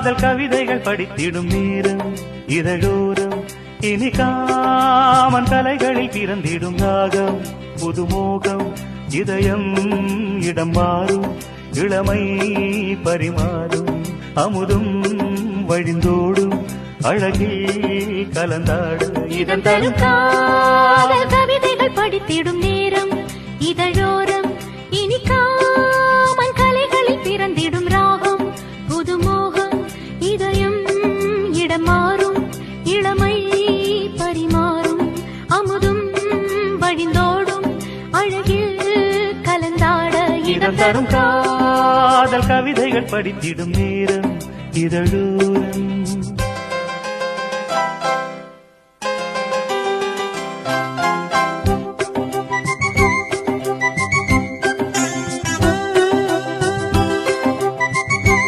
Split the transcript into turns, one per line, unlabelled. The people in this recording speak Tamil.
காதல் கவிதைகள் படித்திடும் நேரம் இதழோரம் இனி காமன் கலைகளில் பிறந்திடும் ராகம் புதுமோகம் இதயம் இடம் மாறும் இளமை பரிமாறும் அமுதும் வழிந்தோடும் அழகில் கலந்தாடு
இதன் தரும் காதல் கவிதைகள் படித்திடும் நேரம் இதழோரம் இனி காமன் கலைகளில் பிறந்திடும் ராகம் புதுமோகம் இதயம் இடம் மாறும் இளமை பரிமாறும் அமுதும் வழிந்தோடும் அழகில் கலந்தாட
இதன் தரும் காதல் கவிதைகள் படித்திடும் நேரம் இதழோரம்